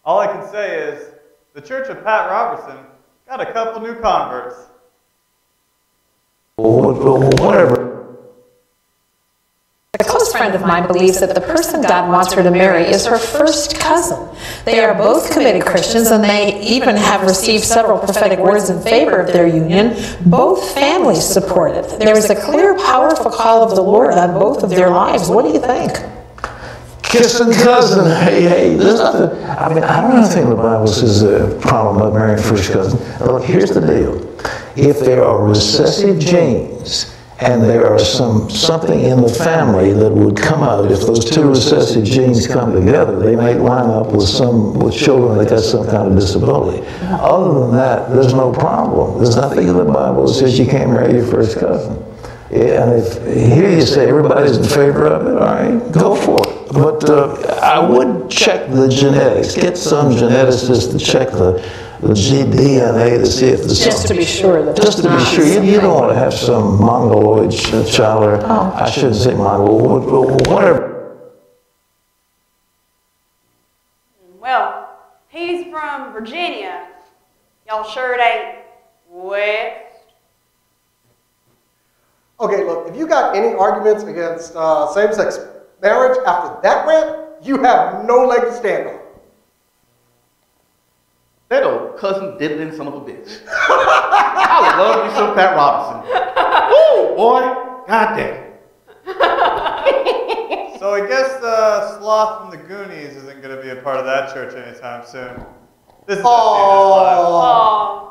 All I can say is the Church of Pat Robertson got a couple new converts. Whatever. A close friend of mine believes that the person God wants her to marry is her first cousin. They are both committed Christians, and they even have received several prophetic words in favor of their union. Both families support it. There is a clear, powerful call of the Lord on both of their lives. What do you think? Kissing cousin, hey, there's nothing. I mean, I don't think the Bible says a problem about marrying first cousin. Look, here's the deal. If there are recessive genes, and there are something in the family that would come out if those two recessive genes come together, they might line up with children that got some kind of disability. Other than that, there's no problem. There's nothing in the Bible that says you can't marry your first cousin. Yeah, and if here you say everybody's in favor of it, all right, go for it. But I would check the genetics. Get some geneticist to check the DNA to see if there's just to be sure that just to be sure. You don't want to have some mongoloid child, or I shouldn't say mongoloid, whatever. Well, he's from Virginia. Y'all sure it ain't West? Okay, look, if you got any arguments against same-sex marriage after that rant, you have no leg to stand on. That old cousin diddling son of a bitch. I love me some Pat Robertson. Woo, boy, goddamn. So I guess Sloth from the Goonies isn't going to be a part of that church anytime soon. This is SCNS Live.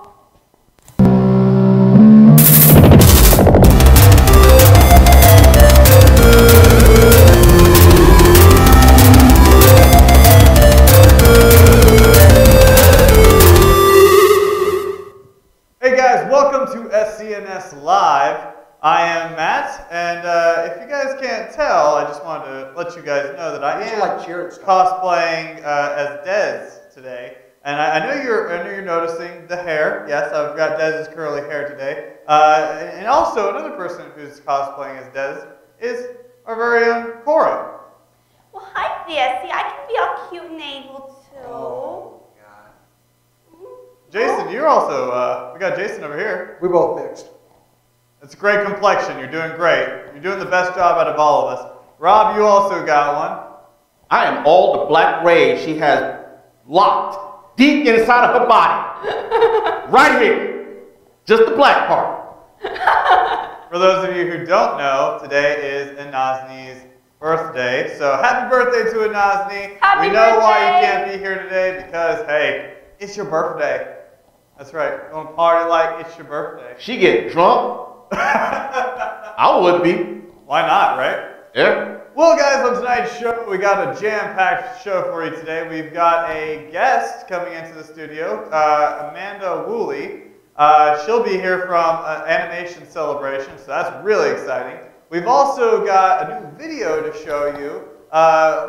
Hey guys, welcome to SCNS Live. I am Matt, and if you guys can't tell, I just wanted to let you guys know that I am cosplaying as Dez today. And I know you're noticing the hair. Yes, I've got Dez's curly hair today. And also another person who's cosplaying as Dez is our very own Cora. Well, hi, Desi. I can be all cute and able to. Oh. Jason, you're also, we got Jason over here. We both mixed. It's a great complexion. You're doing great. You're doing the best job out of all of us. Rob, you also got one. I am all the black rage she has locked deep inside of her body. Right here. Just the black part. For those of you who don't know, today is Anazni's birthday. So happy birthday to Anazni. Happy We know why you birthday. can't be here today because, hey, it's your birthday. That's right. Don't party like it's your birthday. She get drunk. I would be. Why not, right? Yeah. Well, guys, on tonight's show, we got a jam-packed show for you today. We've got a guest coming into the studio, Amanda Wooley. She'll be here from Animation Celebration, so that's really exciting. We've also got a new video to show you,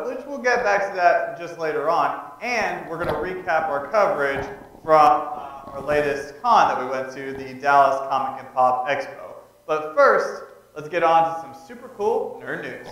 which we'll get back to that just later on. And we're going to recap our coverage from our latest con that we went to, the Dallas Comic and Pop Expo. But first, let's get on to some super cool nerd news.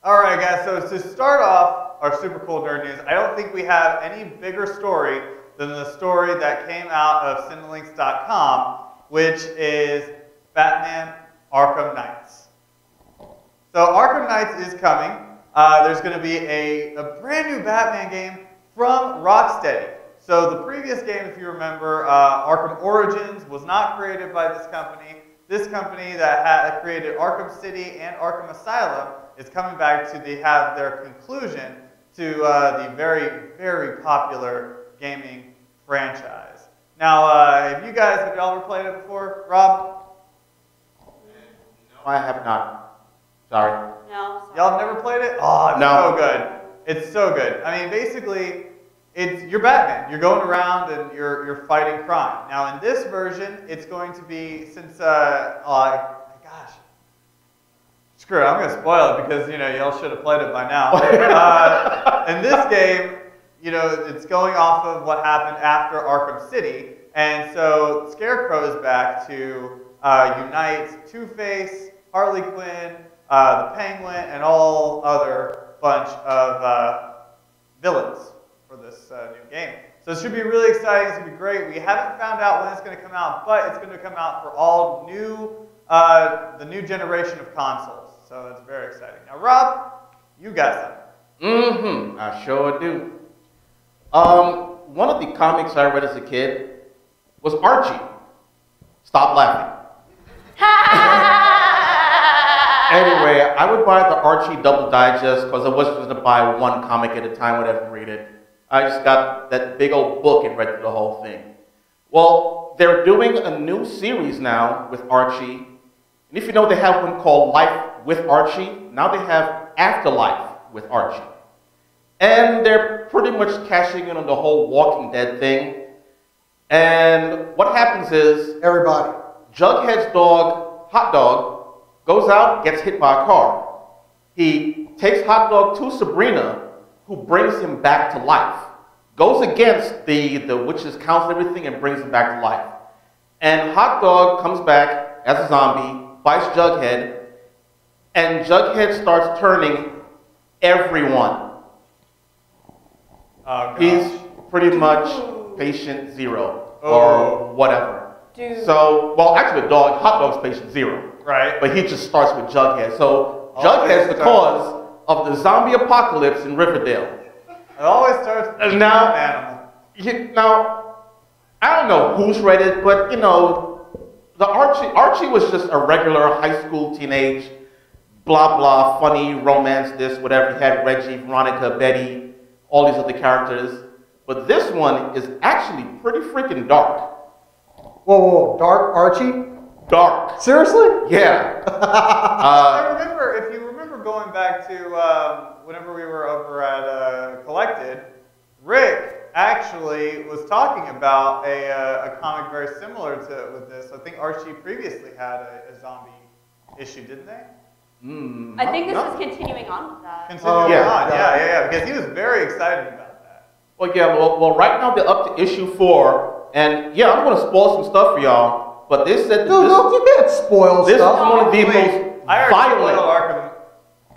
Alright guys, so to start off our super cool nerd news, I don't think we have any bigger story than the story that came out of Cinelinks.com, which is Batman Arkham Knights. So Arkham Knights is coming. There's going to be a brand new Batman game from Rocksteady. So the previous game, if you remember, Arkham Origins was not created by this company. This company that had created Arkham City and Arkham Asylum is coming back to have their conclusion to the very, very popular gaming franchise. Now, have you ever played it before, Rob? No, I have not. Sorry. No. Y'all have never played it? Oh, it's so good. It's so good. I mean, basically, you're Batman. You're going around and you're fighting crime. Now, in this version, it's going to be, since, gosh, screw it, I'm going to spoil it because, y'all should have played it by now. In this game, it's going off of what happened after Arkham City. And so Scarecrow is back to unite Two-Face, Harley Quinn, the Penguin, and all other bunch of villains for this new game. So it should be really exciting. It's going to be great. We haven't found out when it's going to come out, but it's going to come out for all new, the new generation of consoles. So it's very exciting. Now, Rob, you got something. I sure do. One of the comics I read as a kid was Archie. Stop laughing. Anyway, I would buy the Archie Double Digest because I wasn't going to buy one comic at a time, whatever, read it. I just got that big old book and read through the whole thing. Well, they're doing a new series now with Archie. And if you know, they have one called Life with Archie. Now they have Afterlife with Archie. And they're pretty much cashing in on the whole Walking Dead thing. And what happens is, Everybody. Jughead's dog, Hot Dog, goes out, gets hit by a car. He takes Hot Dog to Sabrina, who brings him back to life. Goes against the witch's counsel and everything and brings him back to life. And Hot Dog comes back as a zombie, bites Jughead, and Jughead starts turning everyone. Oh, He's pretty much patient zero or whatever. So, well, actually the dog, Hot Dog's patient zero. Right. But he just starts with Jughead. So Jughead's the cause of the zombie apocalypse in Riverdale. It always starts with an animal. Now, I don't know who's read it, but you know, the Archie was just a regular high school teenage, blah blah, funny romance, this, whatever. He had Reggie, Veronica, Betty, all these other characters. But this one is actually pretty freaking dark. Whoa, dark Archie? Dark. Seriously? Yeah. I remember, if you remember going back to whenever we were over at Collected, Rick actually was talking about a comic very similar to with this. I think Archie previously had a zombie issue, didn't they? I think this is continuing on with that. Continuing on, yeah, because he was very excited about that. Well, yeah, well, right now they're up to issue 4, and yeah, I'm going to spoil some stuff for y'all. But they said that you can't spoil this stuff. is one of the most violent.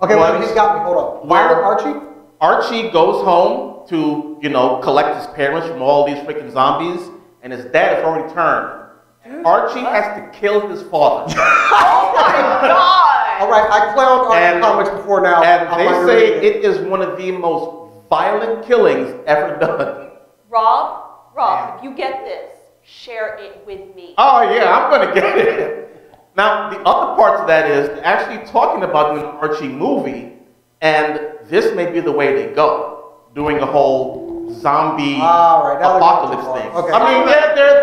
Okay, well, he's got me. Hold on. Where Archie? Archie goes home to, you know, collect his parents from all these freaking zombies, and his dad has already turned. Archie has to kill his father. Oh my God! All right, I clowned Archie comics before now. And they say it is one of the most violent killings ever done. Rob, if you get this, share it with me. Oh yeah, I'm gonna get it. Now the other parts of that is they're actually talking about an Archie movie, and this may be the way they go, doing the whole zombie apocalypse thing. Okay. I mean,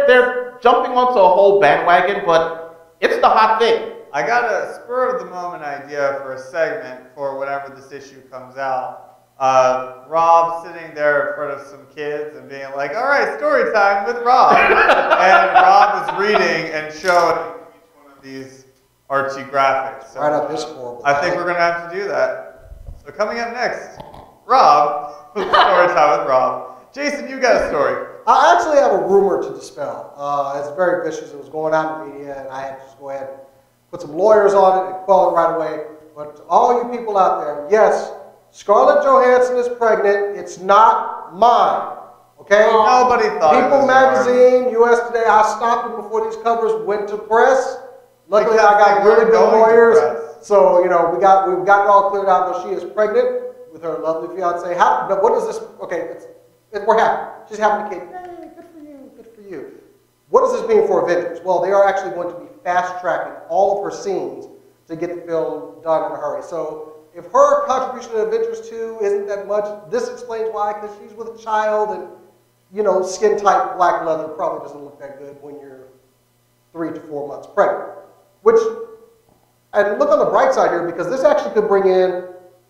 they're jumping onto a whole bandwagon, but it's the hot thing. I got a spur of the moment idea for a segment for whenever this issue comes out. Rob sitting there in front of some kids and being like, all right, story time with Rob. And Rob is reading and showing each one of these Archie graphics. So, right up this horrible. I think we're going to have to do that. So coming up next, Rob, story time with Rob. Jason, you got a story. I actually have a rumor to dispel. It's very vicious. It was going out in the media, and I had to just go ahead and put some lawyers on it and quell it right away. But to all you people out there, yes, Scarlett Johansson is pregnant. It's not mine. Okay? Nobody thought it People was Magazine, US Today, I stopped them before these covers went to press. Luckily, I got really good lawyers. So, you know, we've got it all cleared out that she is pregnant with her lovely fiance. What is this? Okay, we're happy. She's having a kid. Hey, good for you, good for you. What does this mean for Avengers? Well, they are actually going to be fast-tracking all of her scenes to get the film done in a hurry. So if her contribution to Avengers 2 isn't that much, this explains why, because she's with a child and, you know, skin-tight black leather probably doesn't look that good when you're 3 to 4 months pregnant. And look on the bright side here, because this actually could bring in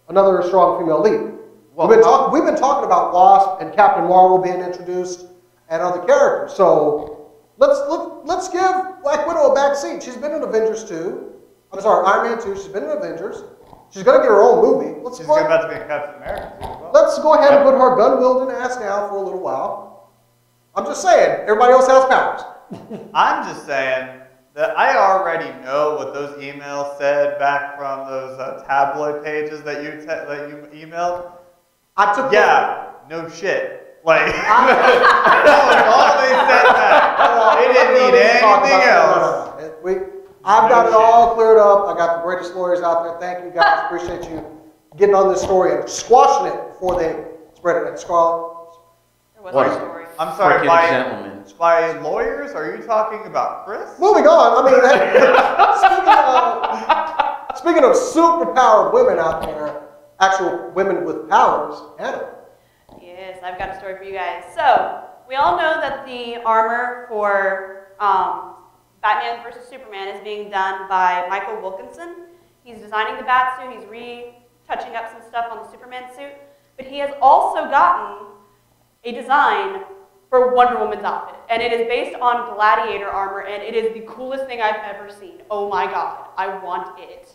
another strong female lead. Well, we've been talking about Wasp and Captain Marvel being introduced and other characters. So let's give Black Widow a back seat. She's been in Avengers 2. I'm sorry, Iron Man 2. She's been in Avengers. She's going to get her own movie. She's about to be in Captain America too as well. Let's go ahead and put her gun-wielding ass down for a little while. I'm just saying, everybody else has powers. I'm just saying that I already know what those emails said back from those tabloid pages that you emailed. I took no shit. Like, that was all they said back. They didn't need anything else. I've got it all cleared up. I got the greatest lawyers out there. Thank you guys. Appreciate you getting on this story and squashing it before they spread it. And Scarlett. There was a story. I'm sorry, Gentlemen. by lawyers, are you talking about Chris? Moving on. I mean, speaking of superpowered women out there, actual women with powers, Anna. Yes, I've got a story for you guys. So, we all know that the armor for Batman vs. Superman is being done by Michael Wilkinson. He's designing the bat suit, he's retouching up some stuff on the Superman suit, but he has also gotten a design for Wonder Woman's outfit, and it is based on gladiator armor, and it is the coolest thing I've ever seen. Oh my god, I want it.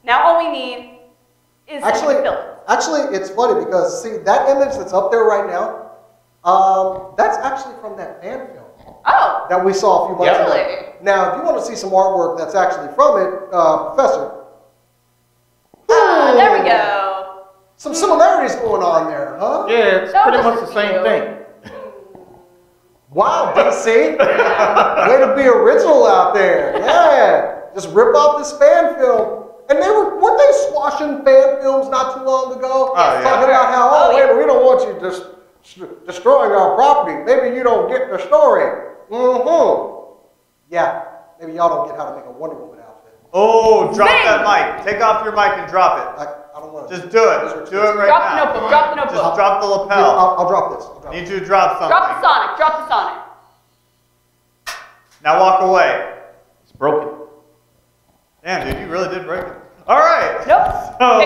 Now all we need is Actually, it's funny because, see, that image that's up there right now, that's actually from that fan film. Oh! That we saw a few months ago. Really? Now, if you want to see some artwork that's actually from it, Professor. There we go. Some similarities going on there, huh? Yeah, it's pretty much the same thing. Wow, DC. Way to be original out there. Yeah. Just rip off this fan film. And weren't they squashing fan films not too long ago? Talking about how, we don't want you just destroying our property. Maybe you don't get the story. Yeah, maybe y'all don't get how to make a Wonder Woman outfit. Oh, drop that mic. Take off your mic and drop it. I don't want to. Just do it. Do it right Drop now. the notebook. Drop the notebook. Just drop the lapel. I'll drop this. Need you to drop something. Drop the Sonic. Drop the Sonic. Now walk away. It's broken. Damn, dude, you really did break it. All right. Nope. So,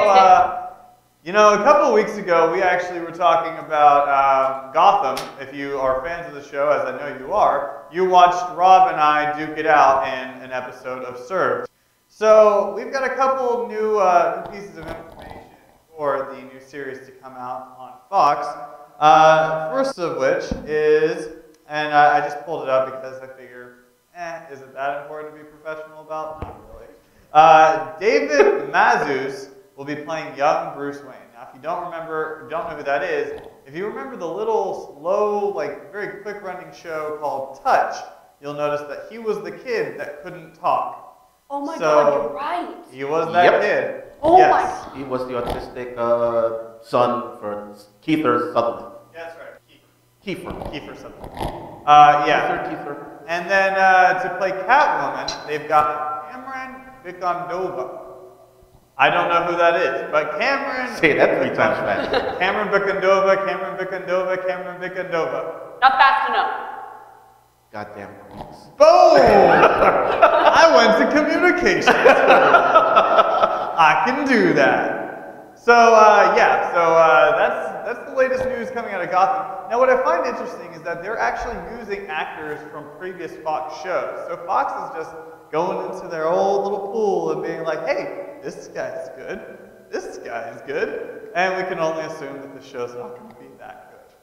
you know, a couple of weeks ago, we actually were talking about Gotham. If you are fans of the show, as I know you are, you watched Rob and I duke it out in an episode of Served. So we've got a couple new pieces of information for the new series to come out on Fox. First of which is, and I just pulled it up because I figure, is it that important to be professional about? Not really. David Mazouz will be playing young Bruce Wayne. Now, if you don't know who that is, if you remember the little slow, like very quick running show called Touch, you'll notice that he was the kid that couldn't talk. Oh my god, you're right. He was that kid. Oh yes. my god. He was the autistic son for Kiefer Sutherland. That's right. Kiefer Sutherland. Kiefer. And then to play Catwoman, they've got Cameron Bicondova. I don't know who that is, but Cameron... Say that 3 times fast. Cameron Bicondova. Not fast enough. Goddamn. Boom! I went to communications. I can do that. So, that's the latest news coming out of Gotham. Now, what I find interesting is that they're actually using actors from previous Fox shows. So Fox is just going into their old little pool and being like, hey, this guy's good, this guy is good, and we can only assume that the show's not going to be that good.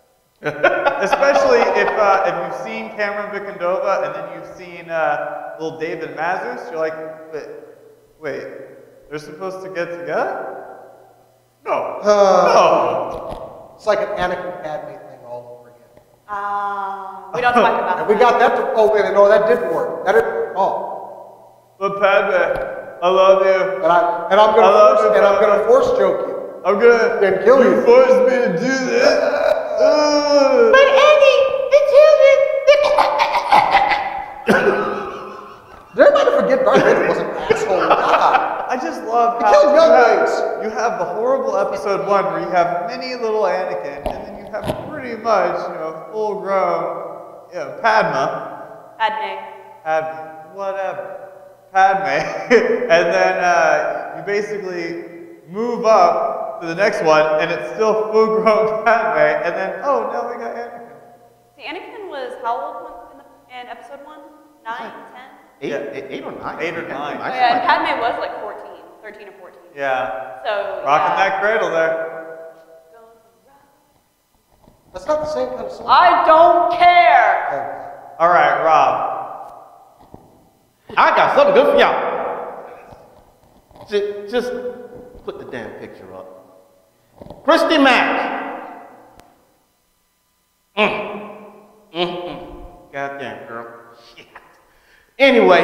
Especially if you've seen Cameron Bicondova and then you've seen little David Mazouz, you're like, wait, they're supposed to get together? No. No. It's like an Anakin Padme thing all over again. We don't talk about And we got that to, no, that didn't work. That didn't, But Padme, I love you. And I'm gonna force choke you. I'm gonna then kill you. Force me to do this. But Eddie, the children. Did everybody forget Darth Vader was an asshole? God. I just love He how killed younglings. you have the horrible episode 1 where you have mini little Anakin, and then you have pretty much, full grown, Padme, whatever. Padme, and then you basically move up to the next one, and it's still full-grown Padme, and then, now we got Anakin. See, Anakin was how old in episode 1? 9, 10? 8 or 9. 8 or 9. Oh, yeah, and Padme was like 13 or 14. Yeah. So, Rocking that cradle there. That's not the same kind of song. I don't care. All right, Rob. I got something good for y'all. Just put the damn picture up. Christy Mack. Goddamn girl. Shit. Anyway,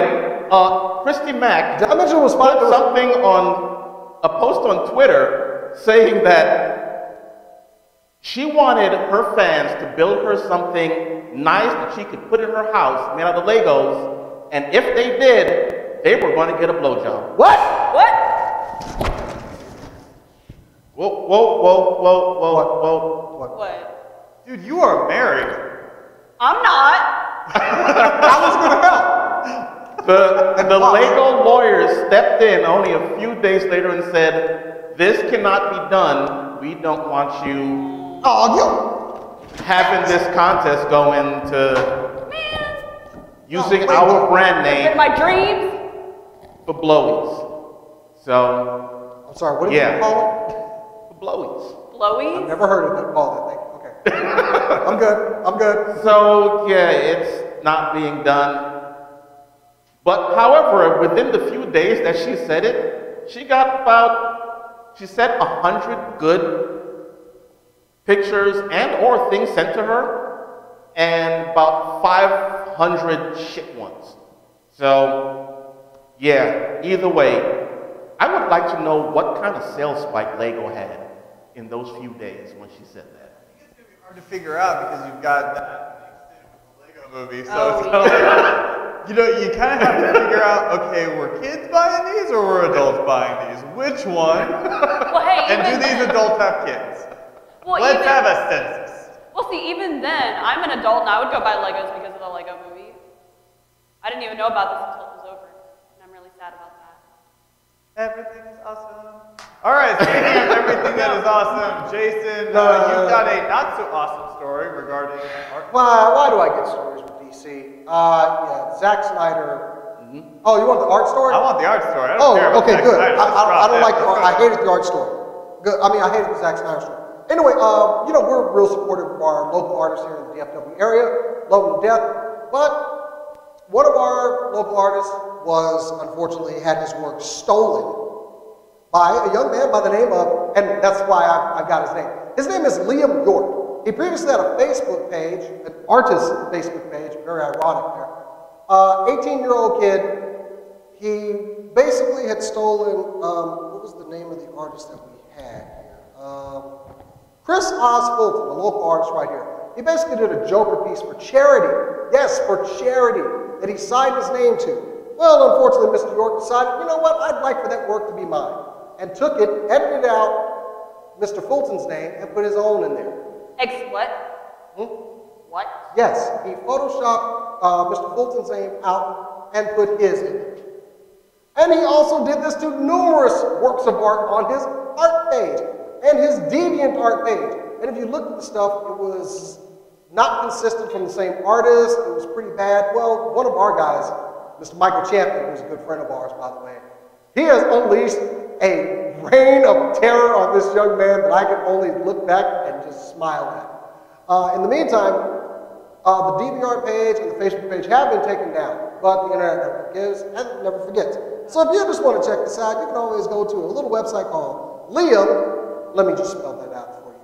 Christy Mack Did I mention it was put something on a post on Twitter saying that she wanted her fans to build her something nice that she could put in her house made out of Legos, and if they did, they were going to get a blowjob. What? What? Whoa. What? Dude, you are married. I'm not. I was going to help. The Lego lawyers stepped in only a few days later and said, this cannot be done. We don't want you having this contest going to using our brand name In my dreams. for blowies. So, I'm sorry, what did you call it? for blowies. Blowies? I've never heard of it called that thing. Okay. I'm good. So, yeah, it's not being done. But, however, within the few days that she said it, she said 100 good pictures and or things sent to her, and about 500 shit ones. So, yeah, either way, I would like to know what kind of sales spike Lego had in those few days when she said that. I think it's going to be hard to figure out because you've got that mixed in with the Lego movie. So it's Oh, kind of like, you kind of have to figure out, okay, were kids buying these or were adults buying these? Which one? Well, hey, And do even these then- adults have kids? Well, Let's even- have a census. Well, see, even then, I'm an adult and I would go buy Legos because of the Lego movie. I didn't even know about this until it was over, and I'm really sad about that. Everything is awesome. All right, speaking of everything that is awesome, Jason, you've got a not so awesome story regarding art. Why do I get stories with DC? Yeah, Zack Snyder. Oh, you want the art story? I want the art story. I don't care about okay, Zack good. Snyder. I don't like the art. I hate hated the art story. Good. I mean, I hated the Zack Snyder story. Anyway, we're real supportive of our local artists here in the DFW area. Love them to death. But one of our local artists unfortunately had his work stolen by a young man by the name of, and that's why I got his name. His name is Liam York. He previously had a Facebook page, an artist Facebook page, very ironic there. 18-year-old kid. He basically had stolen, what was the name of the artist that we had here? Chris Oswald, the local artist right here. He basically did a Joker piece for charity. Yes, for charity, that he signed his name to. Well, unfortunately, Mr. York decided, you know what, I'd like for that work to be mine. And took it, edited out Mr. Fulton's name, and put his own in there. What? What? Yes, he photoshopped Mr. Fulton's name out and put his in it. And he also did this to numerous works of art on his art page and his Deviant art page. And if you look at the stuff, it was not consistent from the same artist. It was pretty bad. Well, one of our guys, Mr. Michael Champion, who's a good friend of ours, by the way, he has unleashed a reign of terror on this young man that I can only look back and just smile at. In the meantime, the DeviantArt page and the Facebook page have been taken down, but the internet never forgives and never forgets. So if you just want to check this out, you can always go to a little website called Liam. Let me just spell that out for you.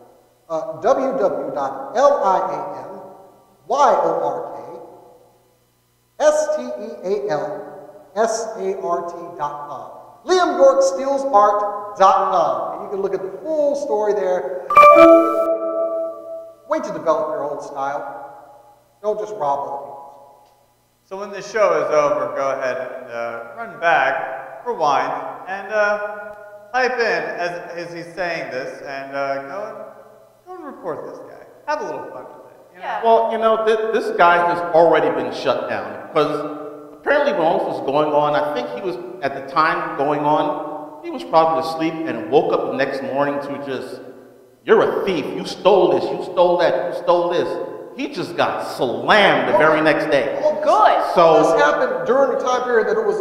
www.liamystealsart.com. LiamYorkStealsArt.com. And you can look at the full story there. Wait to develop your own style. Don't just rob other people's. So when the show is over, go ahead and run back, rewind, and type in as he's saying this, and go and report this guy. Have a little fun with it. You know? Yeah. Well, this guy has already been shut down because apparently when all this was going on, I think he was, at the time going on, he was probably asleep and woke up the next morning to just, you're a thief, you stole this, you stole that, you stole this. He just got slammed the very next day. Well, Good. So this happened during the time period that it was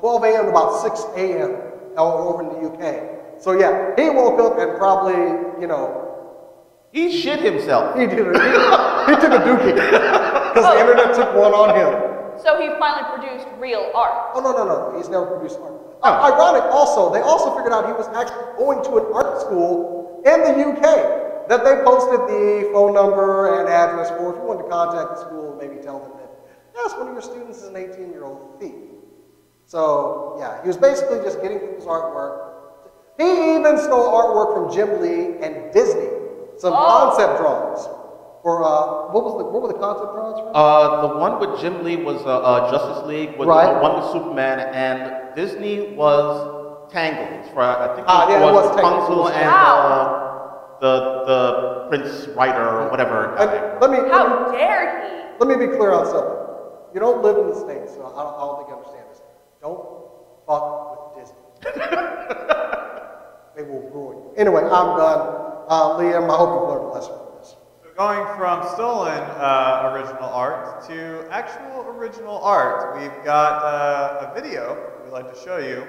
12 a.m. to about 6 a.m. over in the UK. So yeah, he woke up and probably, He shit himself. He did. He took a dookie because the internet took one on him. So he finally produced real art. Oh, no. He's never produced art. Ironic also, they also figured out he was actually going to an art school in the UK that they posted the phone number and address for. If you wanted to contact the school, maybe tell them that, yes, one of your students is an 18-year-old thief. So, yeah, he was basically just getting people's artwork. He even stole artwork from Jim Lee and Disney, some concept drawings. Or, what were the concept drawings from? The one with Jim Lee was Justice League, with right. The one with Superman, and Disney was Tangled. For, I think it was Rapunzel and wow. the Prince Rider or whatever. How dare he? Let me be clear on something. You don't live in the States, so I don't think you understand this. Don't fuck with Disney. They will ruin you. Anyway, I'm done. Liam, I hope you've learned a lesson from this. So going from stolen original art to actual original art, we've got a video we'd like to show you,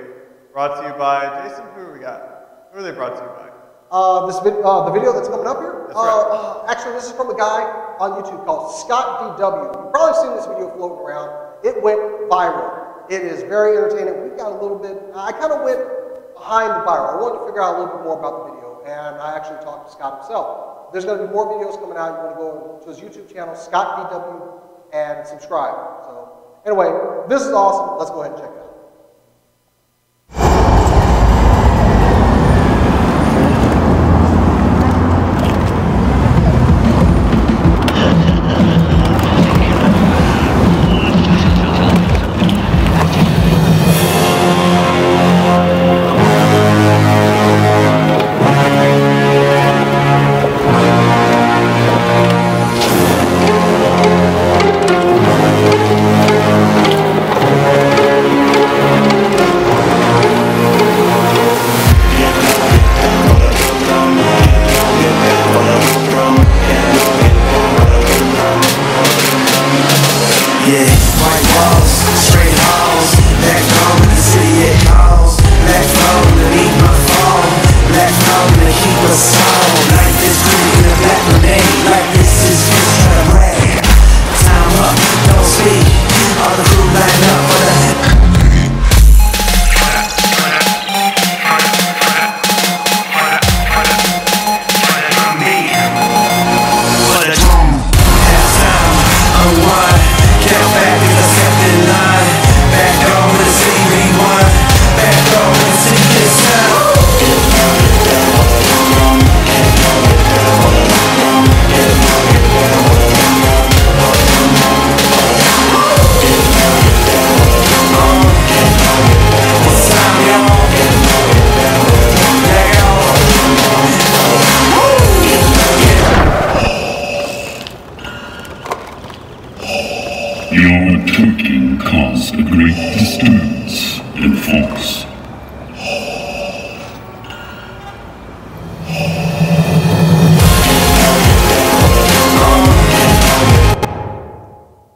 brought to you by Jason. Who we got? Who are they brought to you by? The video that's coming up here? That's right. Actually, this is from a guy on YouTube called Scott DW. You've probably seen this video floating around. It went viral. It is very entertaining. We've got a little bit, I kind of went behind the viral. I wanted to figure out a little bit more about the video, and I actually talked to Scott himself. There's going to be more videos coming out. You want to go to his YouTube channel, Scott DW, and subscribe. So, anyway, this is awesome. Let's go ahead and check it out. Your talking caused a great disturbance in Fox.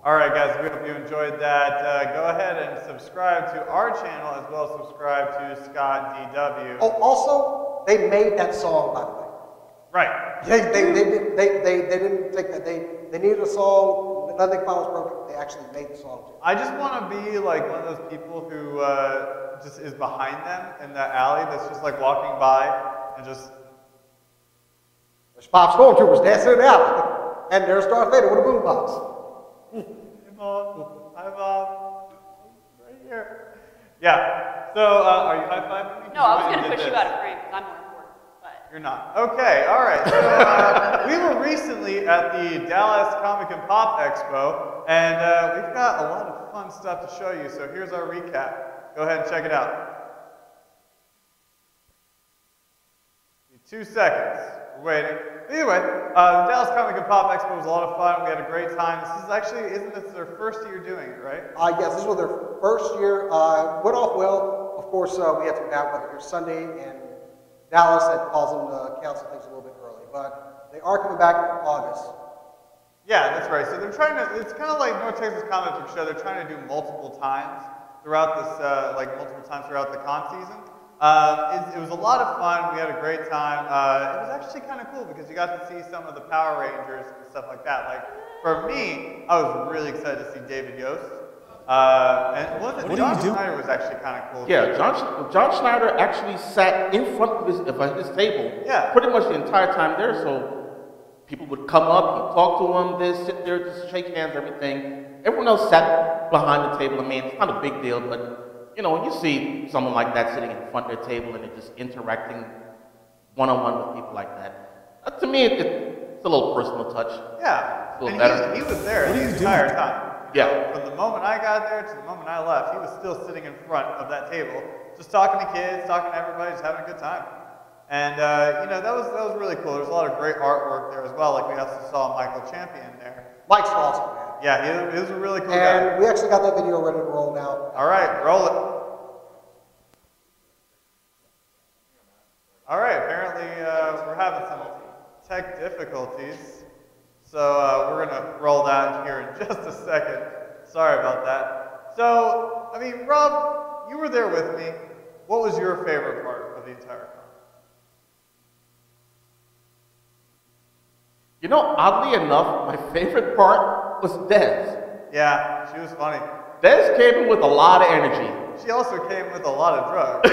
Alright guys, we hope you enjoyed that. Go ahead and subscribe to our channel as well as subscribe to Scott DW. Oh, also, they made that song, by the way. Right. They didn't take that. They needed a song. Nothing found was perfect. They actually made the song too. I just want to be like one of those people who just is behind them in that alley that's just like walking by and just... There's 5 Stormtroopers dancing in the alley. And there's Darth Vader with a boombox. Hey Mom. Hi Mom. Right here. Yeah. So, are you high-fiving me? No, I was going to push you out of frame because I'm more important. But You're not. Okay, all right. So, we were recently at the Dallas Comic and Pop Expo, and we've got a lot of fun stuff to show you. So here's our recap. Go ahead and check it out. 2 seconds. We're waiting. Anyway, the Dallas Comic and Pop Expo was a lot of fun. We had a great time. This is actually, isn't this their first year doing it, right? Yes, this was their first year. Went off well. Of course, we had some bad weather here Sunday in Dallas that caused them to cancel things a little bit early. But they are coming back in August. Yeah, that's right. So they're trying to, it's kind of like North Texas Comic Book Show. They're trying to do multiple times throughout this, multiple times throughout the con season. It was a lot of fun. We had a great time. It was actually kind of cool because you got to see some of the Power Rangers and stuff like that. Like, for me, I was really excited to see David Yost. And John Schneider was actually kind of cool. Yeah, John Schneider actually sat in front of his table pretty much the entire time there. So people would come up, he'd talk to them, they'd sit there, just shake hands, everything. Everyone else sat behind the table. I mean, it's not a big deal, but you know, when you see someone like that sitting in front of their table and they're just interacting one-on-one with people like that, to me, it's a little personal touch. Yeah, a little and better. He was there the entire time. Yeah. From the moment I got there to the moment I left, he was still sitting in front of that table, just talking to kids, talking to everybody, just having a good time. And you know, that was really cool. There's a lot of great artwork there as well. Like we also saw Michael Champion there. Mike's awesome, man. Yeah, he was a really cool guy. And we actually got that video ready to roll now. All right, roll it. All right, apparently we're having some tech difficulties. So we're going to roll that here in just a second. Sorry about that. So, I mean, Rob, you were there with me. What was your favorite part of the entire con? You know, oddly enough, my favorite part was Des. Yeah, she was funny. Des came in with a lot of energy. She also came with a lot of drugs.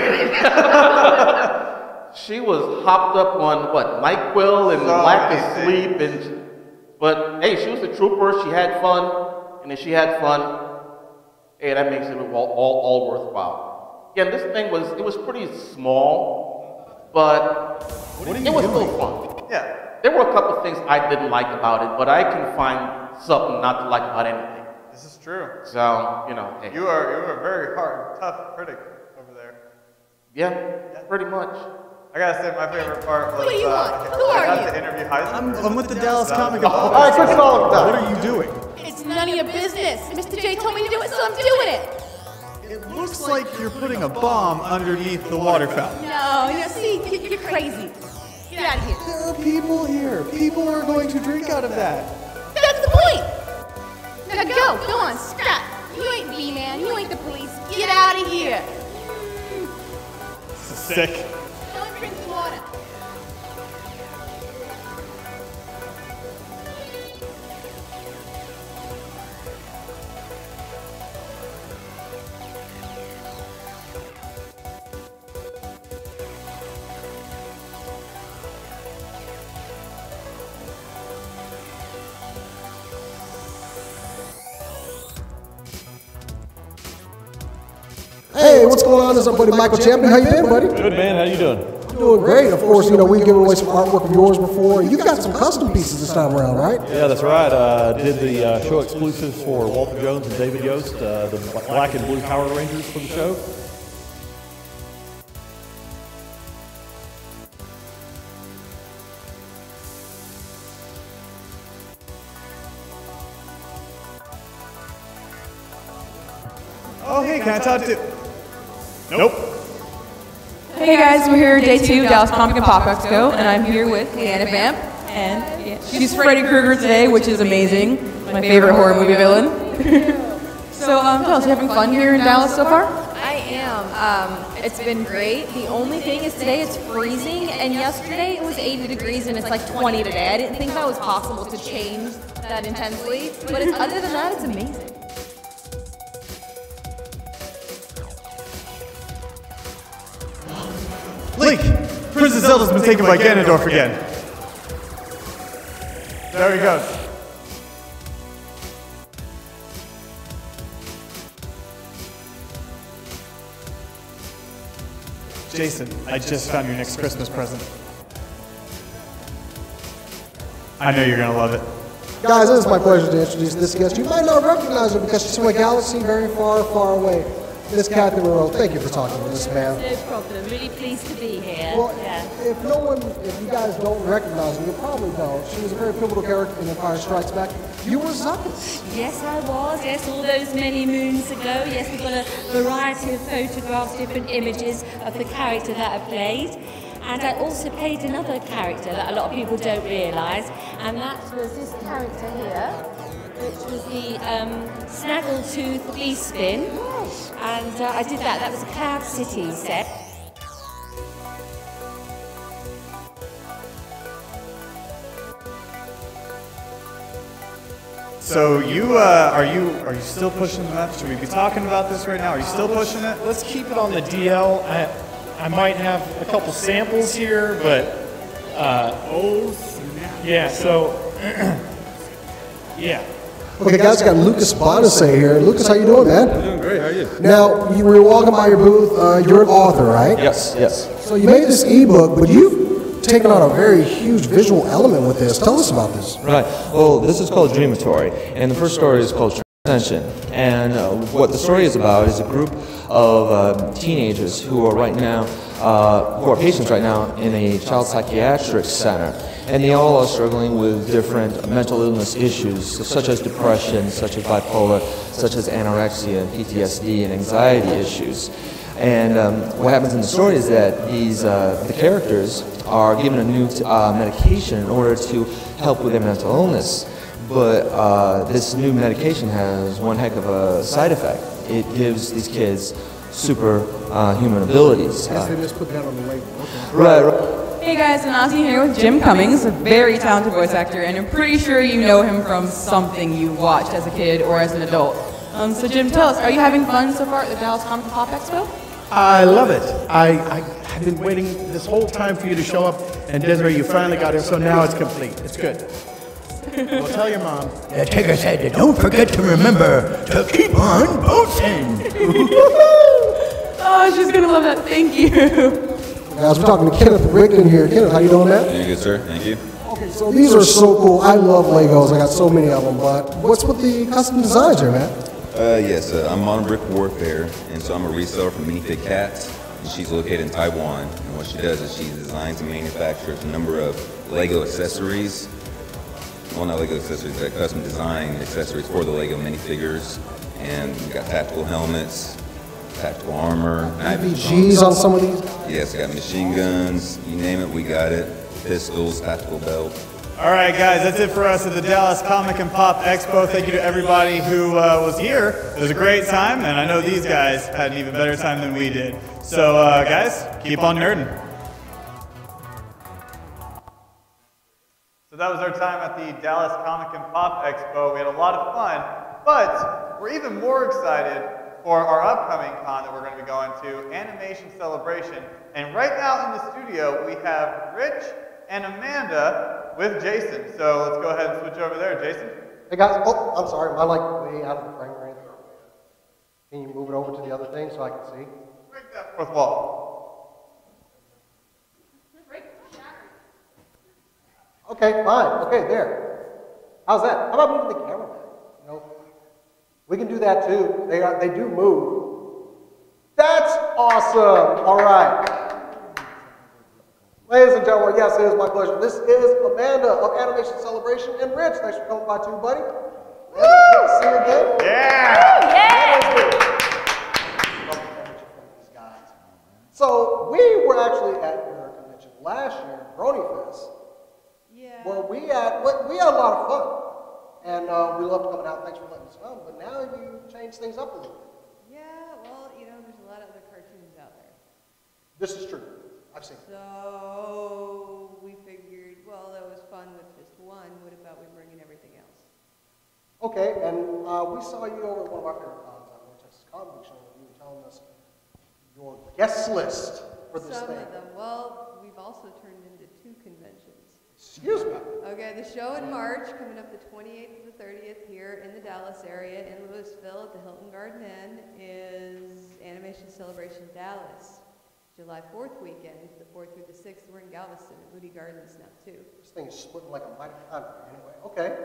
She was hopped up on, what, NyQuil and lack of sleep. But, hey, she was a trooper. She had fun. And if she had fun, hey, that makes it all worthwhile. Again, this thing was pretty small, but it was still fun. Yeah. There were a couple of things I didn't like about it, but I can find something not to like about anything. This is true. So, you know, hey. You are a very hard, tough critic over there. Yeah, pretty much. I gotta say, my favorite part was What do you want? Who are I got you? to interview Heisenberg. I'm with the Dallas Comic All right, quit stalling. What are you doing? It's none of your business. Mr. J told me to do it, so I'm doing it. It looks like you're putting a bomb underneath the water fountain. No, see, you're crazy. Get out of here. There are people here. People are going to drink out of that. That's the point. Now go on, scrap. You ain't B-Man, you ain't the police. Get out of here. Sick. Don't drink the water. Hey, what's going on? This is our buddy Michael Champion. How you been, buddy? Good, man. How you doing? Doing great. Of course, you know, we've given away some artwork of yours before. You got some custom pieces this time around, right? Yeah, that's right. Did the show exclusives for Walter Jones and David Yost, the Black and Blue Power Rangers for the show. Oh, hey, can I talk to... Nope. Hey guys, we're here day 2 of Dallas Comic and Pop Expo, and I'm here with Leanna Vamp, and she's Freddy Krueger today, which is amazing. My favorite horror movie villain. So, tell us, you having fun here in Dallas so far? I am. It's been great. The only thing is today it's freezing, and yesterday it was 80 degrees and it's like 20 today. I didn't think that was possible to change that intensely, but other than that, it's amazing. Link! Princess Zelda's been taken by Ganondorf again. There he goes. Jason, I just found your next Christmas present. I know you're gonna love it. Guys, it is my pleasure to introduce this guest. You might not recognize her because she's from a galaxy very far, far away. Miss Kathy Monroe, thank you for talking with us, ma'am. No problem. Really pleased to be here. Well, if you guys don't recognize her, you probably don't. She was a very pivotal character in Empire Strikes Back. You were Zuckus. Yes, I was. Yes, all those many moons ago. Yes, we've got a variety of photographs, different images of the character that I played. And I also played another character that a lot of people don't realise, and that was this character here, which was the Snaggletooth Beastspin. And I did that. That was a Cloud City set. So you are you still pushing the map? Should we be talking about this right now? Are you still pushing it? Let's keep it on the DL. I might have a couple samples here, but yeah. So yeah. Okay, guys, got Lucas Bonasay here. Lucas, how you doing, man? I'm doing great. How are you? Now, you were walking by your booth. You're an author, right? Yes, yes. So you made this ebook, but you've taken on a very huge visual element with this. Tell us about this. Right. Well, this is called Dreamatory, and the first story is called Transcension. And what the story is about is a group of teenagers who are right now, who are patients right now in a child psychiatric center. And they all are struggling with different mental illness issues, such as depression, such as bipolar, such as anorexia, PTSD, and anxiety issues. And what happens in the story is that these the characters are given a new medication in order to help with their mental illness. But this new medication has one heck of a side effect. It gives these kids superhuman abilities. Yes, they just put that on the label. Okay. Right. Hey guys, Anasi here with Jim Cummings, a very talented voice actor, and I'm pretty sure you know him from something you watched as a kid or as an adult. So Jim, tell us, are you having fun so far at the Dallas Comic and Pop Expo? I love it. I've been waiting this whole time for you to show up, and Desiree, you finally got here, so now it's complete. It's good. Well, tell your mom. The Tigger said, don't forget to remember to keep on boasting. Oh, she's gonna love that. Thank you. Guys, we're talking to Kenneth Rickton here. Kenneth, how you doing, man? Doing good, sir. Thank you. Okay, so these are so cool. I love Legos. I got so many of them. But what's with the custom designs here, man? Yes, I'm on Brick Warfare, and so I'm a reseller for Minifig Cats, and she's located in Taiwan. And what she does is she designs and manufactures a number of Lego accessories. Well, not Lego accessories, but custom design accessories for the Lego minifigures. And we got tactical helmets, tactical armor. RPGs on some of these? Yes, got machine guns, you name it, we got it. Pistols, tactical belt. All right, guys, that's it for us at the Dallas Comic and Pop Expo. Thank you to everybody who was here. It was a great time, and I know these guys had an even better time than we did. So, guys, keep on nerding. So that was our time at the Dallas Comic and Pop Expo. We had a lot of fun, but we're even more excited for our upcoming con that we're going to be going to, Animation Celebration. And right now in the studio, we have Rich and Amanda with Jason. So let's go ahead and switch over there. Jason? Hey guys, oh, I'm sorry. Am I like way out of the frame or anything? Can you move it over to the other thing so I can see? Break that fourth wall. Okay, fine. Okay, there. How's that? How about moving the camera back? You know, we can do that too. They do move. That's awesome. All right. Ladies and gentlemen, yes, it is my pleasure. This is Amanda of Animation Celebration, and Rich. Thanks for coming by too, buddy. Woo! See you again. Yeah. So we were actually at your convention last year, Brony Fest. Yeah. Where we had a lot of fun, and we loved coming out. Thanks for letting us know. But now you changed things up a little bit. Yeah. Well, you know, there's a lot of other cartoons out there. This is true. I've seen it. So we figured, well, that was fun with just one. What about we bring in everything else? Okay, and we saw you over at one of our favorite cons, the Texas Comic Show, and you were telling us your guest list for this thing. Some of them. Well, we've also turned into 2 conventions. Excuse me. Okay, the show in March, coming up the 28th to the 30th here in the Dallas area, in Louisville at the Hilton Garden Inn, is Animation Celebration Dallas. July 4th weekend, the 4th through the 6th, we're in Galveston at Moody Gardens now too. This thing is splitting like a mighty thunder. Anyway, okay.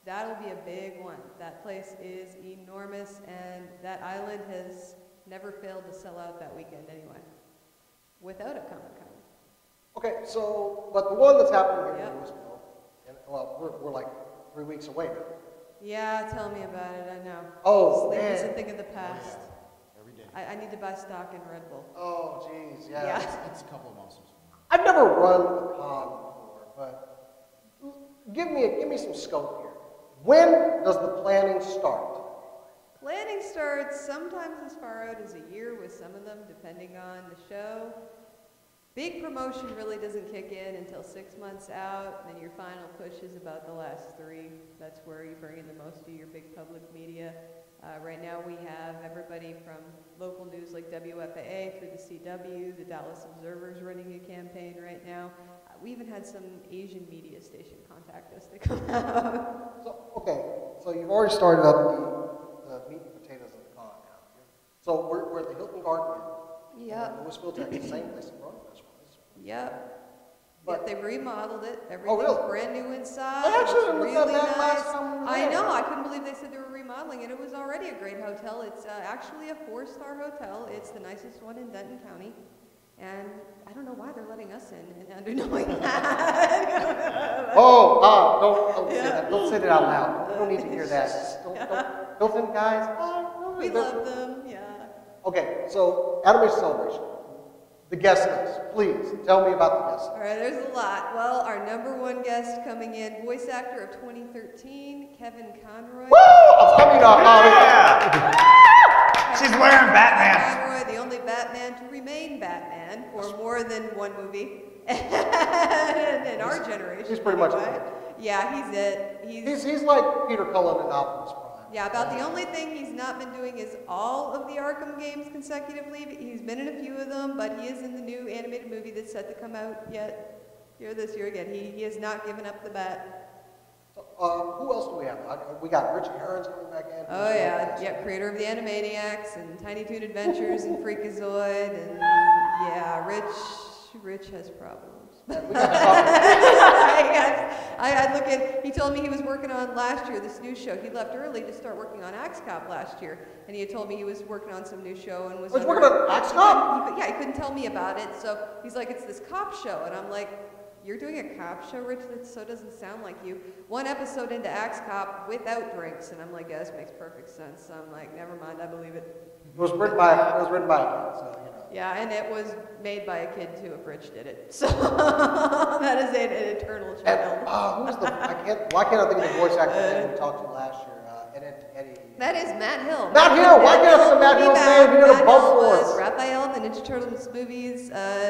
That'll be a big one. That place is enormous, and that island has never failed to sell out that weekend anyway, without a Comic-Con. Okay, so, but the one that's happening here in Louisville, and, well, we're like 3 weeks away now. Yeah, tell me about it, I know. Oh, Sleep man. is a thing of the past. I need to buy stock in Red Bull. Oh, geez, yeah. Yeah. It's a couple of monsters. I've never run a con before, but give me some scope here. When does the planning start? Planning starts sometimes as far out as a year with some of them, depending on the show. Big promotion really doesn't kick in until 6 months out, and your final push is about the last 3. That's where you bring in the most of your big public media. Right now we have everybody from local news like WFAA through the CW, the Dallas Observer's running a campaign right now. We even had some Asian media station contact us to come out. So you've already started up the meat and potatoes of the con now. So we're at the Hilton Garden Inn. Yeah. Louisville, Texas, same place the Broadcast was. Yep. But they've remodeled it. Oh, Everything's really? brand new inside. I actually didn't look really that nice. last time we were I there. know. I couldn't believe they said they were remodeling it. It was already a great hotel. It's actually a 4-star hotel. It's the nicest one in Denton County. And I don't know why they're letting us in and under knowing that. Don't say that. Don't say that out loud. We don't need to hear that. Hilton guys. We love them. Yeah. Okay, so Animation Celebration. The guest list, please tell me about the guest list. All right, there's a lot. Well, our #1 guest coming in, voice actor of 2013, Kevin Conroy. Woo! She's wearing Batman. Conroy, the only Batman to remain Batman for more than one movie in our generation. He's pretty much anyway. it. Yeah, he's it. He's like Peter Cullen in Optimus Prime. Yeah, about the only thing he's not been doing is all of the Arkham games consecutively. He's been in a few of them, but he is in the new animated movie that's set to come out yet here this year again. He has not given up the bat. Who else do we have? We got Rich Aaron's coming back in. Oh yeah, creator of the Animaniacs and Tiny Toon Adventures and Freakazoid, and yeah, Rich has problems. I look at, he told me he was working on last year, this new show. He left early to start working on Axe Cop last year. And he had told me he was working on some new show and was working on Axe Cop? Yeah, he couldn't tell me about it. So he's like, it's this cop show. And I'm like, you're doing a cop show, Rich? That so doesn't sound like you. 1 episode into Axe Cop without drinks. And I'm like, yeah, this makes perfect sense. So I'm like, never mind, I believe it. It was written by a kid, so you know. Yeah, and it was made by a kid too, if Rich did it. So that is an eternal child. Why can't I think of the voice actor's name we talked to last year? Eddie. That is Matt Hill. Matt Hill! Why can't I say Matt Hill's name? He did a bump for us. Raphael in the Ninja Turtles movies,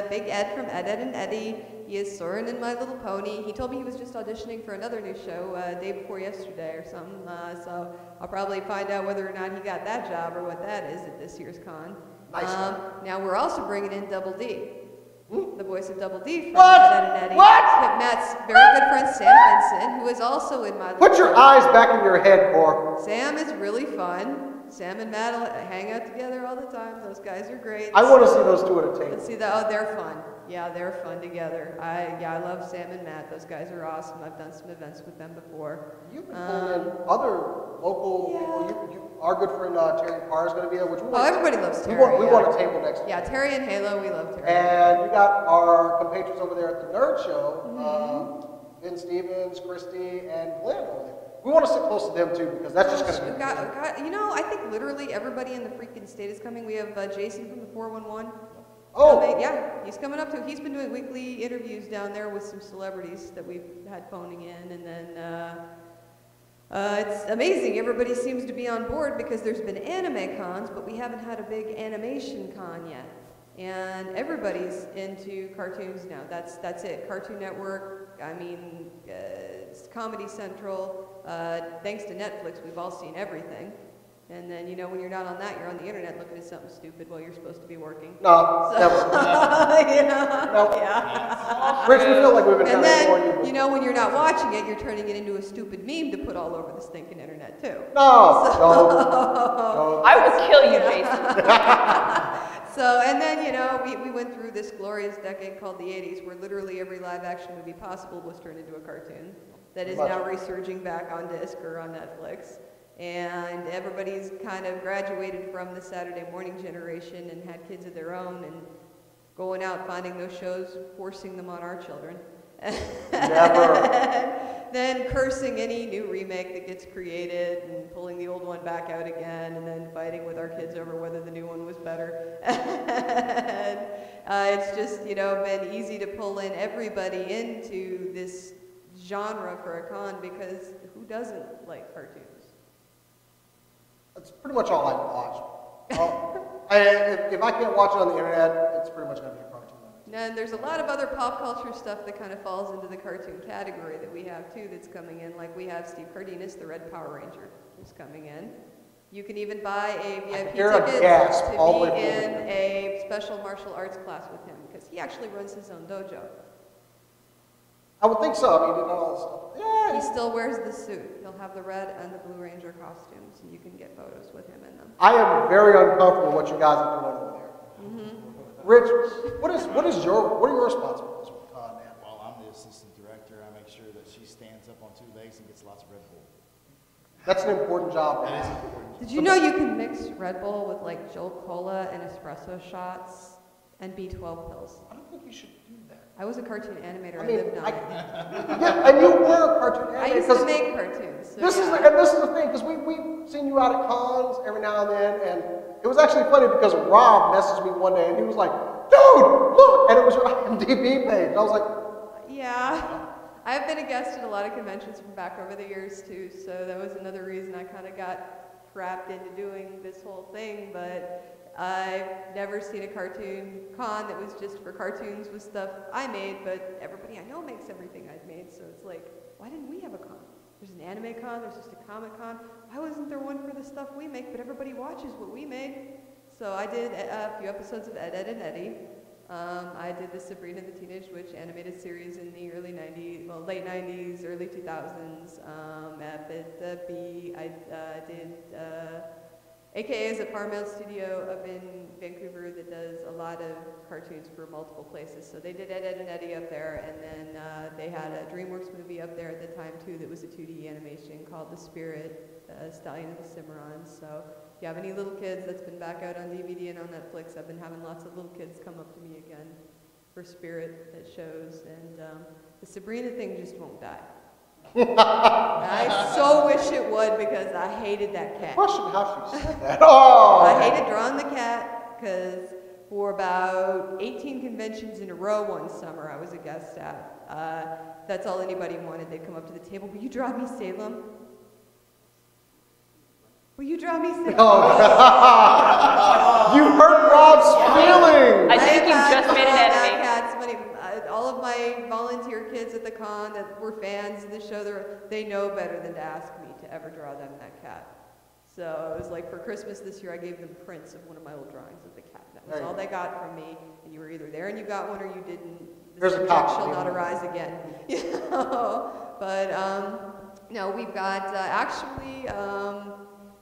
Big Ed from Ed, Edd and Eddy. He is Soren in My Little Pony. He told me he was just auditioning for another new show day before yesterday or something. So I'll probably find out whether or not he got that job or what that is at this year's con. Nice. Now we're also bringing in Double D. The voice of Double D from What? Ed, Edd and Eddy. Matt's very good friend Sam Vincent, who is also in My Little Put your Pony. eyes back in your head, Cor. Sam is really fun. Sam and Matt hang out together all the time. Those guys are great. I want to see those two at a table. Let's see that. Oh, they're fun. Yeah, they're fun together. I love Sam and Matt. Those guys are awesome. I've done some events with them before. You've been pulling in other local people. Our good friend Terry Parr is going to be there. Which everybody loves Terry. We want a table next week. Yeah, Terry and Halo, we love Terry. And we got our compatriots over there at the Nerd Show. Vin Stevens, Christy, and Glenn over there. We want to sit close to them too because that's just going to be. I think literally everybody in the freaking state is coming. We have Jason from the 411. Oh! Yeah, he's coming up too. He's been doing weekly interviews down there with some celebrities that we've had phoning in, and then it's amazing. Everybody seems to be on board because there's been anime cons, but we haven't had a big animation con yet. And everybody's into cartoons now. That's it. Cartoon Network. I mean, Comedy Central. Thanks to Netflix, we've all seen everything. And then, when you're not on that, you're on the internet looking at something stupid while you're supposed to be working. No, never. Nope. Yeah. Rich, we feel like we've been and trying to warn you. then, when you're not watching it, you're turning it into a stupid meme to put all over the stinking internet, too. No. I will kill you, Jason. So, and then, we went through this glorious decade called the 80s where literally every live-action movie possible was turned into a cartoon that is now resurging back on disc or on Netflix. And everybody's kind of graduated from the Saturday morning generation and had kids of their own and going out finding those shows, forcing them on our children. Never. Then cursing any new remake that gets created and pulling the old one back out again and then fighting with our kids over whether the new one was better. And, it's just, been easy to pull in everybody into this genre for a con because who doesn't like cartoons? That's pretty much all I watch. If I can't watch it on the internet, it's pretty much going to be a cartoon. No, then there's a lot of other pop culture stuff that kind of falls into the cartoon category that we have too that's coming in. Like we have Steve Cardenas, the Red Power Ranger, who's coming in. You can even buy a VIP ticket to be in a special martial arts class with him because he actually runs his own dojo. I would think so. I mean, he did all this stuff. Yeah. He still wears the suit. He'll have the red and the Blue Ranger costumes, and you can get photos with him in them. I am very uncomfortable with what you guys are doing over there. Rich, what are your responsibilities with Con, man? Well, I'm the assistant director. I make sure that she stands up on 2 legs and gets lots of Red Bull. That's an important job. That is important. Did you know you can mix Red Bull with like Jolt Cola and espresso shots and B12 pills? I don't think you should do that. I was a cartoon animator. I lived on it. Yeah, and you were a cartoon animator. I used to make cartoons. So this is the thing, because we've seen you out at cons every now and then, and it was actually funny because Rob messaged me one day and he was like, "Dude, look!" And it was your IMDb page. And I was like, yeah. I've been a guest at a lot of conventions from back over the years too, so that was another reason I kind of got trapped into doing this whole thing, but I've never seen a cartoon con that was just for cartoons with stuff I made, but everybody I know makes everything I've made, so it's like, why didn't we have a con? There's an anime con, there's just a comic con. Why wasn't there one for the stuff we make, but everybody watches what we made? So I did a few episodes of Ed, Edd and Eddy. I did the Sabrina the Teenage Witch animated series in the early 90s, well, late 90s, early 2000s. At B, I did, AKA is a Paramount studio up in Vancouver that does a lot of cartoons for multiple places. So they did Ed, Edd and Eddy up there, and then they had a DreamWorks movie up there at the time too that was a 2D animation called The Spirit, Stallion of the Cimarron. So if you have any little kids, that's been back out on DVD and on Netflix. I've been having lots of little kids come up to me again for Spirit that shows, and the Sabrina thing just won't die. I so wish it would because I hated that cat. Question how she said that. Oh! I hated drawing the cat because for about 18 conventions in a row one summer I was a guest at. That's all anybody wanted. They'd come up to the table, "Will you draw me Salem? Will you draw me Salem?" Oh. You hurt Rob's feelings. I think you just made an enemy. All of my volunteer kids at the con that were fans of the show, they know better than to ask me to ever draw them that cat. So it was like for Christmas this year, I gave them prints of one of my old drawings of the cat. That was all they got from me, and you were either there and you got one or you didn't. The subject shall not arise again. You know? But no, we've got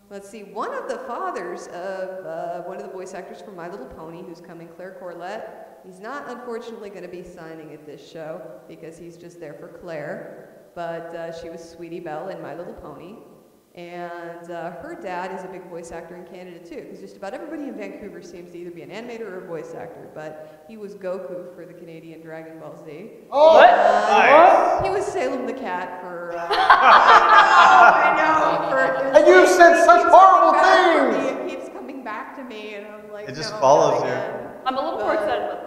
let's see, one of the fathers of one of the voice actors from My Little Pony who's coming, Claire Corlett. He's not, unfortunately, going to be signing at this show because he's just there for Claire, but she was Sweetie Belle in My Little Pony, and her dad is a big voice actor in Canada too, because just about everybody in Vancouver seems to either be an animator or a voice actor, but he was Goku for the Canadian Dragon Ball Z. Oh, nice. He was Salem the cat for, I know, and you said such horrible things! It keeps coming back to me, and I'm like, it just follows you. I'm a little more excited about that.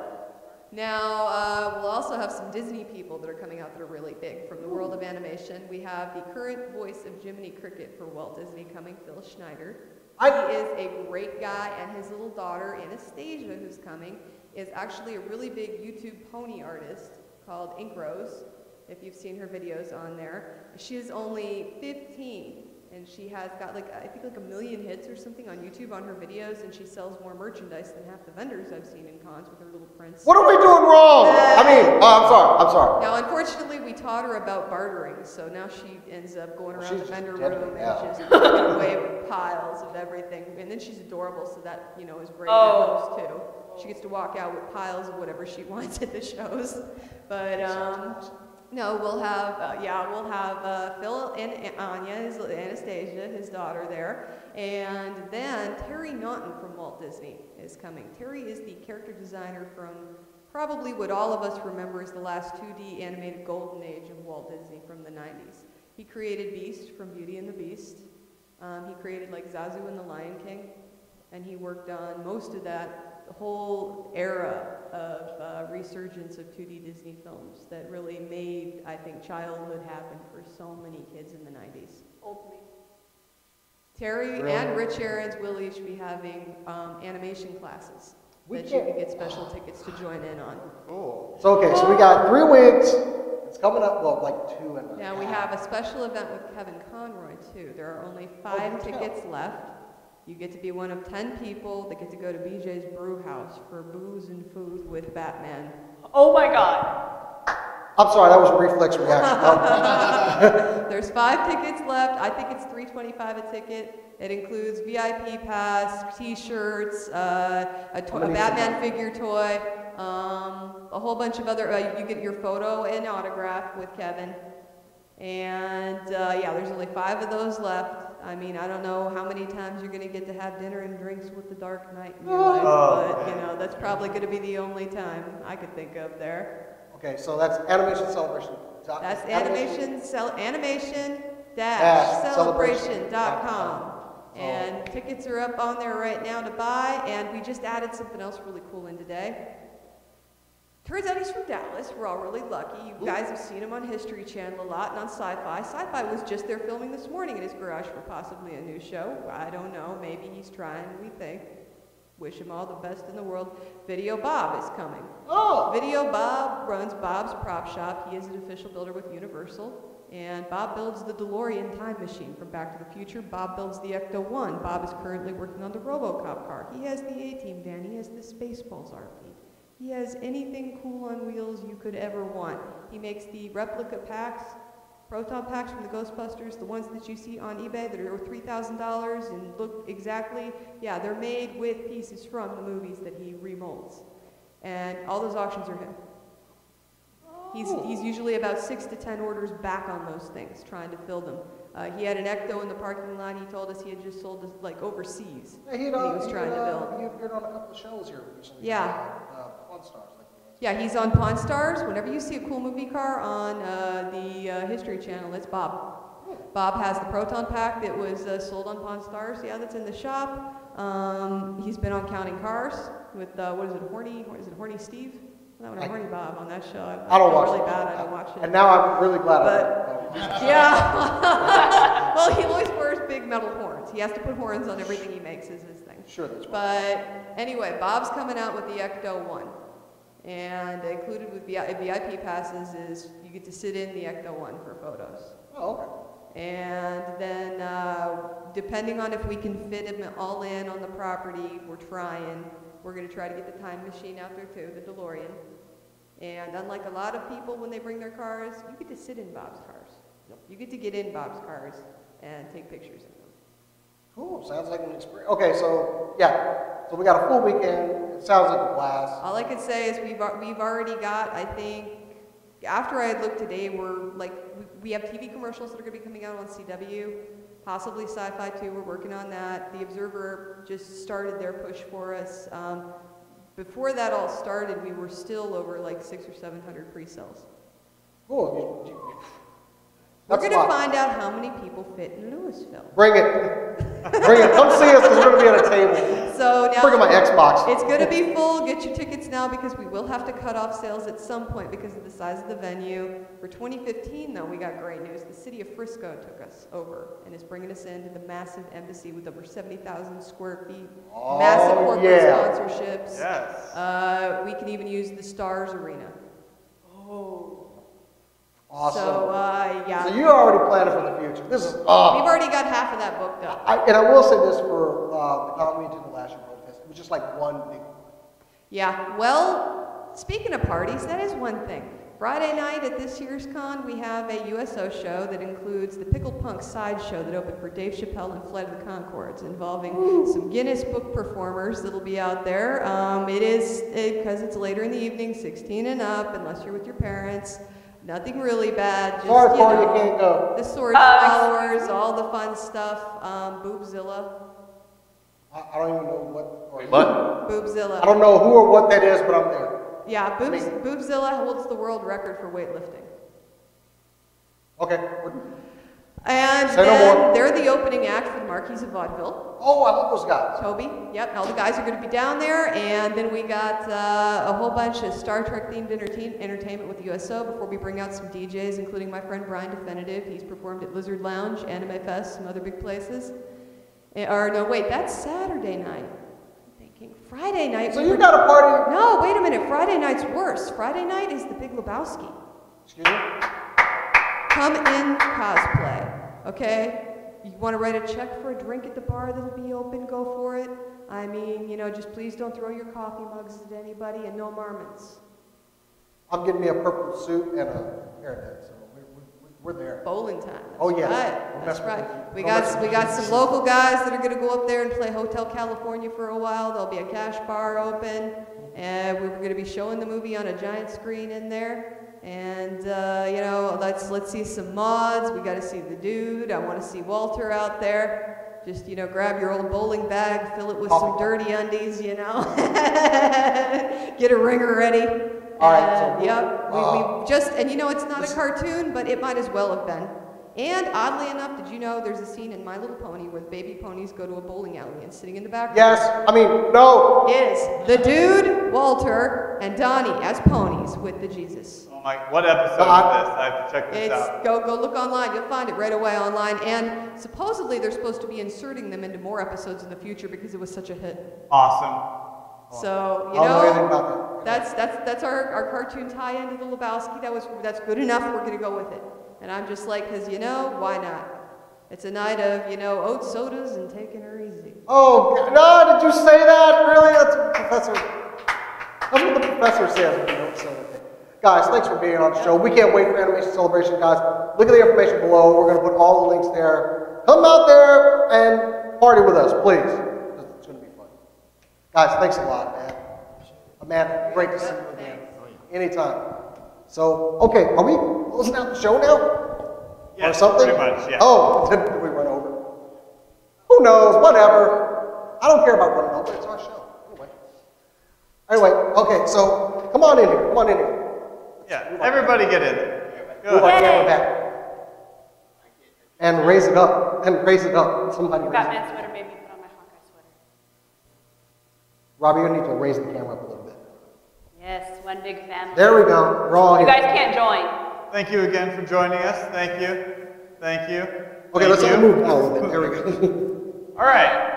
Now, we'll also have some Disney people that are coming out that are really big from the world of animation. We have the current voice of Jiminy Cricket for Walt Disney coming, Phil Schneider. He is a great guy, and his little daughter, Anastasia, who's coming, is actually a really big YouTube pony artist called Ink Rose, if you've seen her videos on there. She is only 15. And she has got I think 1 million hits or something on YouTube on her videos, and she sells more merchandise than half the vendors I've seen in cons with her little prints. What are we doing wrong? I'm sorry. Now, unfortunately, we taught her about bartering, so now she ends up going around the vendor room and just giving away piles of everything. And then she's adorable, so that, is great for host too. She gets to walk out with piles of whatever she wants at the shows. But, no, we'll have Phil and Anya, Anastasia, his daughter there, and then Terry Naughton from Walt Disney is coming. Terry is the character designer from probably what all of us remember as the last 2D animated golden age of Walt Disney from the 90s. He created Beast from Beauty and the Beast. He created Zazu and the Lion King, and he worked on most of that whole era of resurgence of 2D Disney films that really made, I think, childhood happen for so many kids in the 90s. Old me. Terry and Rich Aarons will each be having animation classes. that you can get special tickets to join in on. Cool. So, okay, so we got 3 weeks. It's coming up, well, like 2 and a half. Now we have a special event with Kevin Conroy too. There are only 5 tickets left. You get to be one of 10 people that get to go to BJ's Brew House for booze and food with Batman. Oh my God. I'm sorry, that was a reflex reaction. There's 5 tickets left. I think it's $3.25 a ticket. It includes VIP pass, T-shirts, a Batman figure toy, a whole bunch of other. You get your photo and autograph with Kevin, and yeah, there's only 5 of those left. I mean, I don't know how many times you're going to get to have dinner and drinks with the Dark Knight in your life, but you know that's probably going to be the only time I could think of there. Okay, so that's Animation Celebration. That's animation-celebration.com. And tickets are up on there right now to buy, and we just added something else really cool in today. Turns out he's from Dallas. We're all really lucky. You guys have seen him on History Channel a lot and on Sci-Fi. Sci-Fi was just there filming this morning in his garage for possibly a new show. I don't know. Maybe he's trying, we think. Wish him all the best in the world. Video Bob is coming. Oh! Video Bob runs Bob's Prop Shop. He is an official builder with Universal. And Bob builds the DeLorean time machine from Back to the Future. Bob builds the Ecto-1. Bob is currently working on the RoboCop car. He has the A-Team van. He has the Spaceballs RV. He has anything cool on wheels you could ever want. He makes the replica packs, proton packs from the Ghostbusters, the ones that you see on eBay that are $3,000 and look exactly, yeah, they're made with pieces from the movies that he remolds. And all those auctions are him. He's usually about 6 to 10 orders back on those things, trying to fill them. He had an Ecto in the parking lot. He told us he had just sold it like overseas. Yeah, he was trying to build. He appeared on a couple of shows here recently. Yeah. Pawn Stars. Yeah, he's on Pawn Stars. Whenever you see a cool movie car on the History Channel, it's Bob. Bob has the Proton Pack that was sold on Pawn Stars. Yeah, that's in the shop. He's been on Counting Cars with, what is it, Horny Steve? That one, Horny Bob on that show. I don't watch really it. Bad. I don't watch it. And now I'm really glad I yeah. Well, he always wears big metal horns. He has to put horns on everything he makes is his thing. Sure, that's right. But anyway, Bob's coming out with the Ecto-1. And included with VIP passes is you get to sit in the Ecto-1 for photos. Oh, okay. And then depending on if we can fit him all in on the property, we're trying. We're going to try to get the time machine out there too, the DeLorean. And unlike a lot of people when they bring their cars, you get to sit in Bob's cars. Yep. You get to get in Bob's cars and take pictures of them. Cool, sounds like an experience. Okay, so yeah, so we got a full weekend. It sounds like a blast. All I can say is we've already got, I think, after I had looked today, we have TV commercials that are going to be coming out on CW, possibly Sci-Fi too. We're working on that. The Observer just started their push for us. Before that all started, we were still over like 600 or 700 pre-sales. Cool. We're going to find out how many people fit in Louisville. Bring it. Bring it. Come see us because we're going to be at a table. So now bring my Xbox. It's going to be full. Get your tickets now because we will have to cut off sales at some point because of the size of the venue. For 2015, though, we got great news. The city of Frisco took us over and is bringing us into the massive embassy with over 70,000 square feet. Oh, massive corporate yeah. sponsorships. Yes. We can even use the Stars Arena. Oh. Awesome. So, yeah. So you're already planning for the future. This is We've already got half of that booked up. And I will say this for the con we attended last year, World Fest. It was just like one big one. Yeah. Well, speaking of parties, that is one thing. Friday night at this year's con, we have a USO show that includes the Pickle Punk sideshow that opened for Dave Chappelle and Flight of the Conchords, involving some Guinness Book performers that'll be out there. It is, because it's later in the evening, 16 and up, unless you're with your parents. Nothing really bad. Just, Sorry, Paul, you can't go. The Sword Followers, all the fun stuff. Boobzilla. I don't even know what. Boobzilla. I don't know who or what that is, but I'm there. Yeah, Boobzilla holds the world record for weightlifting. Okay. And Say no then more. they're the opening act for the Marquis of Vaudeville. Oh, I love those guys. Toby, yep, all the guys are going to be down there. And then we got a whole bunch of Star Trek themed entertainment with the USO before we bring out some DJs, including my friend Brian Definitive. He's performed at Lizard Lounge, Anime Fest, some other big places. Or no, wait, that's Saturday night. I'm thinking Friday night. So you got a party? No, wait a minute. Friday night's worse. Friday night is the Big Lebowski. Excuse me? Come in cosplay, okay? You want to write a check for a drink at the bar that'll be open, go for it. I mean, you know, just please don't throw your coffee mugs at anybody and no marmots. I'm getting me a purple suit and a hairnet, so we're there. Bowling time. Oh, yes. Right. That's right. We got some local guys that are going to go up there and play Hotel California for a while. There'll be a cash bar open, and we're going to be showing the movie on a giant screen in there. And you know, let's see some mods. We got to see the dude. I want to see Walter out there. Just, you know, grab your old bowling bag, fill it with some dirty undies, you know. Get a ringer ready. All right. So yep. We just, and you know, it's not a cartoon, but it might as well have been. And oddly enough, did you know there's a scene in My Little Pony where the baby ponies go to a bowling alley and sitting in the background? Yes. I mean, no. Is the dude, Walter, and Donnie as ponies with the Jesus. Oh my, what episode is this? I have to check this out. Go look online. You'll find it right away online. And supposedly they're supposed to be inserting them into more episodes in the future because it was such a hit. Awesome. So, you I don't know know, anything about that. that's our cartoon tie-in to the Lebowski. That's good enough. We're going to go with it. And I'm just like, because, you know, why not? It's a night of, you know, oat sodas and taking her easy. Oh, no, did you say that? Really? That's what the professor says when you don't say anything. Guys, thanks for being on the show. We can't wait for Animation Celebration, guys. Look at the information below. We're going to put all the links there. Come out there and party with us, please. It's going to be fun. Guys, thanks a lot, man. Amanda, great to see you again. Anytime. So, okay, are we closing out the show now? Yes, or something? pretty much, yeah. Oh, did we run over? Who knows? Whatever. I don't care about running over. It's our show. Anyway, okay, so come on in here. Come on in here. Yeah, everybody get in there. Go Move our ahead. camera back. And raise it up. And raise it up. Somebody raise it up. Batman sweater made me put on my Hawkeye sweater. Robbie, you need to raise the camera up a little bit. Yes, one big family. There we go. We're all You here. guys can't join. Thank you again for joining us. Thank you. Thank you. Okay, let's all move now a little bit. There we go. All right.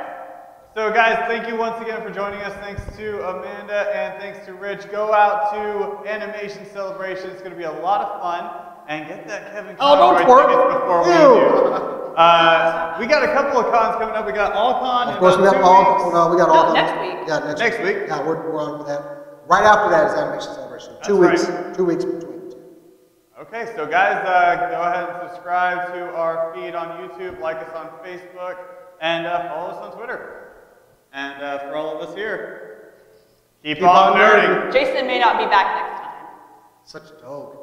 So guys, thank you once again for joining us. Thanks to Amanda and thanks to Rich. Go out to Animation Celebration. It's going to be a lot of fun. And get that Kevin Conroy tickets before we do. We got a couple of cons coming up. We got AllCon. Of course, we got all. No, we got all. next week. Yeah, Next week. Yeah, we're on for that. Right after that is Animation Celebration. That's 2 weeks. right. 2 weeks between the two. Okay, so guys, go ahead and subscribe to our feed on YouTube, like us on Facebook, and follow us on Twitter. And for all of us here, keep on nerding. Jason may not be back next time. Such a dog.